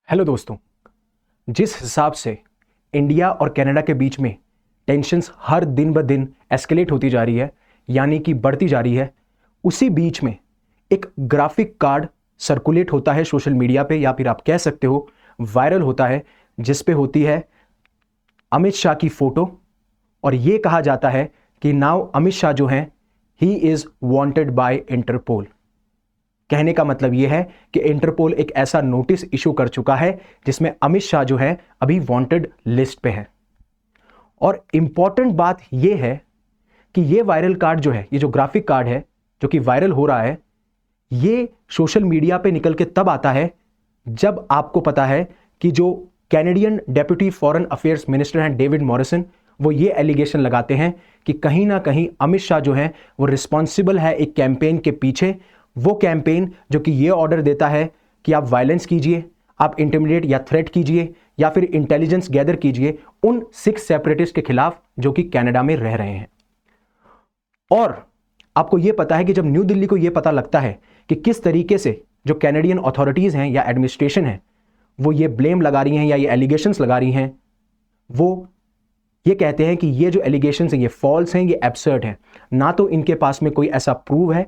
Hello दोस्तों। जिस हिसाब से इंडिया और कनाडा के बीच में टेंशन्स हर दिन ब दिन एस्केलेट होती जा रही है, यानी कि बढ़ती जा रही है, उसी बीच में एक ग्राफिक कार्ड सर्कुलेट होता है सोशल मीडिया पे, या फिर आप कह सकते हो वायरल होता है, जिस पे होती है अमित शाह की फोटो। और ये कहा जाता है कि नाउ अमित शाह जो हैं he is wanted by Interpol. कहने का मतलब यह है कि इंटरपोल एक ऐसा नोटिस इशू कर चुका है जिसमें अमित शाह जो है अभी वांटेड लिस्ट पे है। और इंपॉर्टेंट बात यह है कि ये वायरल कार्ड जो है, ये जो ग्राफिक कार्ड है जो कि वायरल हो रहा है, ये सोशल मीडिया पे निकल के तब आता है जब आपको पता है कि जो Canadian deputy foreign affairs minister हैं डेविड मॉरिसन, वो ये एलिगेशन लगाते हैं कि कहीं ना कहीं अमित शाह जो है वो रिस्पॉन्सिबल है एक कैंपेन के पीछे। वो कैंपेन जो कि ये ऑर्डर देता है कि आप वायलेंस कीजिए, आप इंटिमिडेट या थ्रेट कीजिए, या फिर इंटेलिजेंस गैदर कीजिए उन 6 सेपरेटिस्ट के खिलाफ जो कि कनाडा में रह रहे हैं। और आपको यह पता है कि जब न्यू दिल्ली को यह पता लगता है कि किस तरीके से जो कैनेडियन अथॉरिटीज हैं या एडमिनिस्ट्रेशन है वो ये ब्लेम लगा रही हैं या ये एलिगेशंस लगा रही हैं, वो ये कहते हैं कि ये जो एलिगेशंस हैं ये फॉल्स हैं, ये एब्सर्ड हैं। ना तो इनके पास में कोई ऐसा प्रूव है,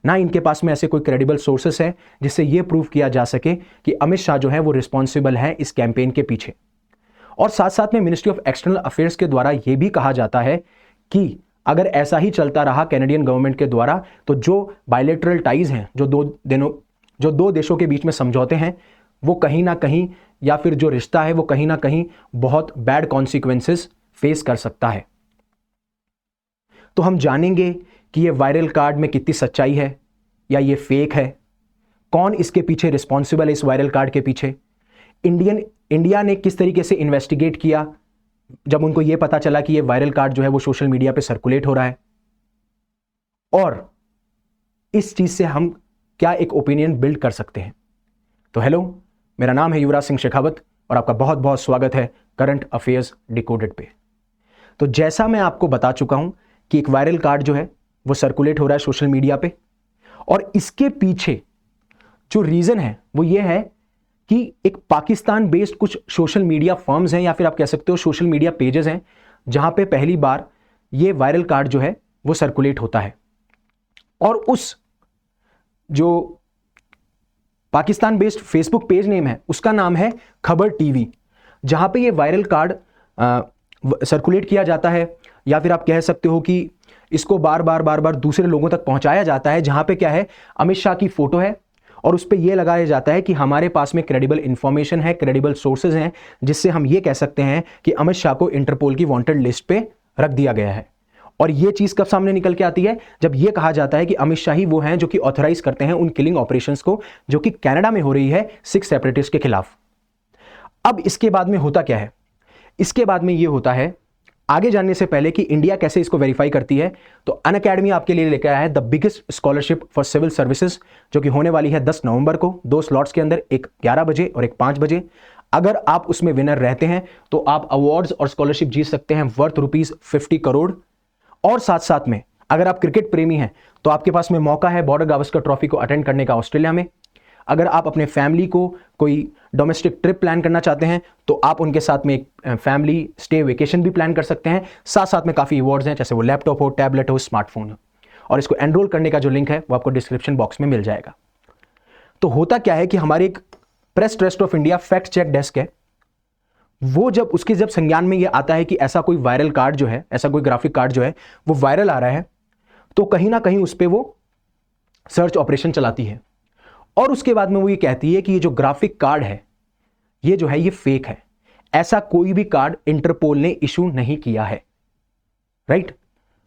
ना इनके पास में ऐसे कोई क्रेडिबल सोर्सेस है जिससे यह प्रूव किया जा सके कि अमित शाह जो है वो रिस्पॉन्सिबल है इस कैंपेन के पीछे। और साथ साथ में मिनिस्ट्री ऑफ एक्सटर्नल अफेयर्स के द्वारा यह भी कहा जाता है कि अगर ऐसा ही चलता रहा कैनेडियन गवर्नमेंट के द्वारा, तो जो बायलैटरल टाइज हैं, जो दो देशों के बीच में समझौते हैं, वो कहीं ना कहीं, या फिर जो रिश्ता है वो कहीं ना कहीं बहुत बैड कॉन्सिक्वेंसेस फेस कर सकता है। तो हम जानेंगे कि ये वायरल कार्ड में कितनी सच्चाई है या ये फेक है, कौन इसके पीछे रिस्पॉन्सिबल है इस वायरल कार्ड के पीछे, इंडिया ने किस तरीके से इन्वेस्टिगेट किया जब उनको ये पता चला कि ये वायरल कार्ड जो है वो सोशल मीडिया पे सर्कुलेट हो रहा है, और इस चीज से हम क्या एक ओपिनियन बिल्ड कर सकते हैं। तो हेलो, मेरा नाम है युवराज सिंह शेखावत और आपका बहुत बहुत स्वागत है करंट अफेयर्स डिकोडेड पे। तो जैसा मैं आपको बता चुका हूं कि एक वायरल कार्ड जो है वो सर्कुलेट हो रहा है सोशल मीडिया पे, और इसके पीछे जो रीजन है वो ये है कि एक पाकिस्तान बेस्ड कुछ सोशल मीडिया फर्म्स हैं, या फिर आप कह सकते हो सोशल मीडिया पेजेस हैं, जहां पे पहली बार ये वायरल कार्ड जो है वो सर्कुलेट होता है। और उस जो Pakistan based Facebook page name है उसका नाम है खबर टीवी, जहां पे ये वायरल कार्ड सर्कुलेट किया जाता है, या फिर आप कह सकते हो कि इसको बार बार दूसरे लोगों तक पहुंचाया जाता है, जहां पे क्या है अमित शाह की फोटो है और उस पर यह लगाया जाता है कि हमारे पास में क्रेडिबल इंफॉर्मेशन है, क्रेडिबल सोर्सेज हैं, जिससे हम ये कह सकते हैं कि अमित शाह को इंटरपोल की वांटेड लिस्ट पे रख दिया गया है। और ये चीज कब सामने निकल के आती है, जब यह कहा जाता है कि अमित शाह ही वो हैं जो कि ऑथराइज करते हैं उन किलिंग ऑपरेशंस को जो कि कनाडा में हो रही है 6 सेपरेटिस्ट के खिलाफ। अब इसके बाद में होता क्या है, इसके बाद में यह होता है, आगे जानने से पहले कि इंडिया कैसे इसको वेरीफाई करती है, तो अनअकैडमी आपके लिए लेकर आया है the biggest scholarship for civil services, जो कि होने वाली है 10 नवंबर को, 2 स्लॉट्स के अंदर, एक 11 बजे और एक 5 बजे। अगर आप उसमें विनर रहते हैं तो आप अवार्ड्स और स्कॉलरशिप जीत सकते हैं वर्थ ₹50 करोड़। और साथ साथ में अगर आप क्रिकेट प्रेमी हैं तो आपके पास में मौका है बॉर्डर गावस्कर ट्रॉफी को अटेंड करने का ऑस्ट्रेलिया में। अगर आप अपने फैमिली को कोई डोमेस्टिक ट्रिप प्लान करना चाहते हैं तो आप उनके साथ में एक फैमिली स्टे वेकेशन भी प्लान कर सकते हैं। साथ साथ में काफ़ी अवार्ड्स हैं, जैसे वो लैपटॉप हो, टैबलेट हो, स्मार्टफोन हो। और इसको एनरोल करने का जो लिंक है वो आपको डिस्क्रिप्शन बॉक्स में मिल जाएगा। तो होता क्या है कि हमारी एक press trust of India fact check desk है, वो जब संज्ञान में ये आता है कि ऐसा कोई वायरल कार्ड जो है, ऐसा कोई ग्राफिक कार्ड जो है वो वायरल आ रहा है, तो कहीं ना कहीं उस पर वो सर्च ऑपरेशन चलाती है। और उसके बाद में वो ये कहती है कि ये जो ग्राफिक कार्ड है ये जो है ये फेक है, ऐसा कोई भी कार्ड इंटरपोल ने इशू नहीं किया है, राइट।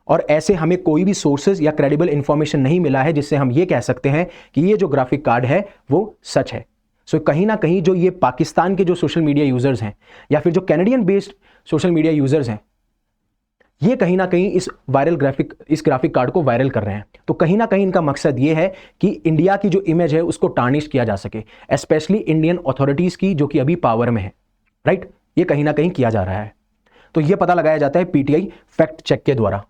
और ऐसे हमें कोई भी सोर्सेज या क्रेडिबल इंफॉर्मेशन नहीं मिला है जिससे हम ये कह सकते हैं कि ये जो ग्राफिक कार्ड है वो सच है। सो कहीं ना कहीं जो ये पाकिस्तान के जो सोशल मीडिया यूजर्स हैं या फिर जो Canadian based social media users हैं, ये कहीं ना कहीं इस ग्राफिक कार्ड को वायरल कर रहे हैं। तो कहीं ना कहीं इनका मकसद ये है कि इंडिया की जो इमेज है उसको टार्निश किया जा सके, स्पेशली इंडियन अथॉरिटीज की जो कि अभी पावर में है, राइट। ये कहीं ना कहीं किया जा रहा है। तो ये पता लगाया जाता है पीटीआई फैक्ट चेक के द्वारा।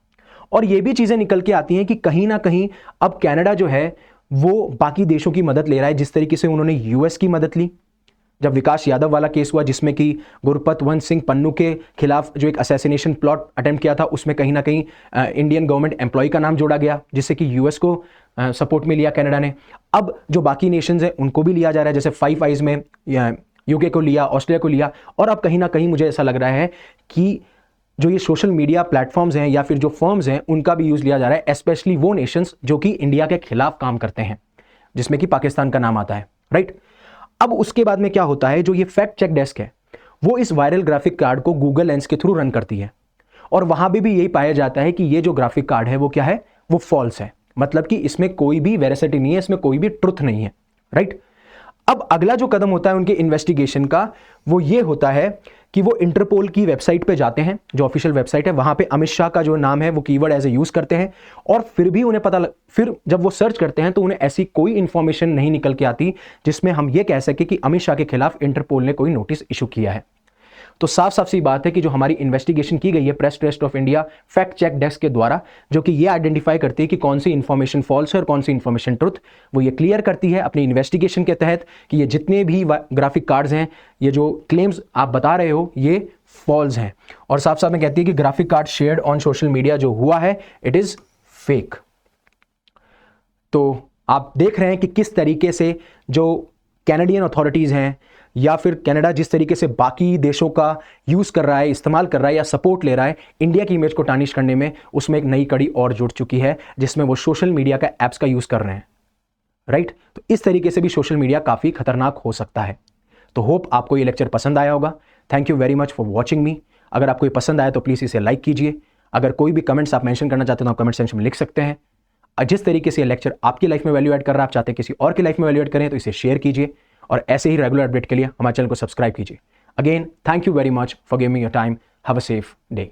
और ये भी चीजें निकल के आती हैं कि कहीं ना कहीं अब कनाडा जो है वो बाकी देशों की मदद ले रहा है, जिस तरीके से उन्होंने यूएस की मदद ली, जब विकास यादव वाला केस हुआ जिसमें कि गुरपतवंत सिंह पन्नू के खिलाफ जो एक असैसिनेशन प्लॉट अटेम्प्ट किया था, उसमें कहीं ना कहीं इंडियन गवर्नमेंट एम्प्लॉय का नाम जोड़ा गया, जिससे कि यूएस को सपोर्ट में लिया कनाडा ने। अब जो बाकी नेशंस हैं उनको भी लिया जा रहा है, जैसे फाइव आइज में यूके को लिया, ऑस्ट्रेलिया को लिया। और अब कहीं ना कहीं मुझे ऐसा लग रहा है कि जो ये सोशल मीडिया प्लेटफॉर्म्स हैं या फिर जो फर्म्स हैं उनका भी यूज़ लिया जा रहा है, स्पेशली वो नेशंस जो कि इंडिया के खिलाफ काम करते हैं, जिसमें कि पाकिस्तान का नाम आता है, राइट। अब उसके बाद में क्या होता है, जो ये फैक्ट चेक डेस्क है वो इस वायरल ग्राफिक कार्ड को गूगल लेंस के थ्रू रन करती है, और वहां भी यही पाया जाता है कि ये जो ग्राफिक कार्ड है वो क्या है, वो फॉल्स है। मतलब कि इसमें कोई भी वेरासिटी नहीं है, इसमें कोई भी ट्रुथ नहीं है, राइट। अब अगला जो कदम होता है उनके इन्वेस्टिगेशन का, वो ये होता है कि वो इंटरपोल की वेबसाइट पे जाते हैं, जो ऑफिशियल वेबसाइट है, वहां पे अमित शाह का जो नाम है वो कीवर्ड एज ए यूज करते हैं, और फिर भी उन्हें फिर जब वो सर्च करते हैं तो उन्हें ऐसी कोई इंफॉर्मेशन नहीं निकल के आती जिसमें हम ये कह सके कि अमित शाह के खिलाफ इंटरपोल ने कोई नोटिस इशू किया है। तो साफ साफ सी बात है कि जो हमारी इन्वेस्टिगेशन की गई है press trust of India fact check desk के द्वारा, जो कि ये आइडेंटिफाई करती है कि कौन सी इंफॉर्मेशन फॉल्स है और कौन सी इंफॉर्मेशन ट्रुथ, वो ये क्लियर करती है अपनी इन्वेस्टिगेशन के तहत कि ये जितने भी ग्राफिक कार्ड्स हैं, ये जो क्लेम्स आप बता रहे हो, ये फॉल्स हैं। और साफ साफ में कहती है कि graphic card shared on social media जो हुआ है इट इज फेक। तो आप देख रहे हैं कि किस तरीके से जो कैनेडियन अथॉरिटीज हैं या फिर कनाडा जिस तरीके से बाकी देशों का यूज कर रहा है, इस्तेमाल कर रहा है या सपोर्ट ले रहा है इंडिया की इमेज को टार्निश करने में, उसमें एक नई कड़ी और जुड़ चुकी है जिसमें वो सोशल मीडिया का एप्स का यूज कर रहे हैं, राइट। तो इस तरीके से भी सोशल मीडिया काफी खतरनाक हो सकता है। तो होप आपको ये लेक्चर पसंद आया होगा। Thank you very much for watching मी। अगर आपको ये पसंद आया तो प्लीज इसे लाइक कीजिए। अगर कोई भी कमेंट्स आप मेंशन करना चाहते हो तो आप कमेंट सेक्शन में लिख सकते हैं। जिस तरीके से ये लेक्चर आपकी लाइफ में वैल्यू ऐड कर रहा है, आप चाहते हैं किसी और की लाइफ में वैल्यू ऐड करें, तो इसे शेयर कीजिए और ऐसे ही रेगुलर अपडेट के लिए हमारे चैनल को सब्सक्राइब कीजिए। Again thank you very much for giving your time. Have a safe day.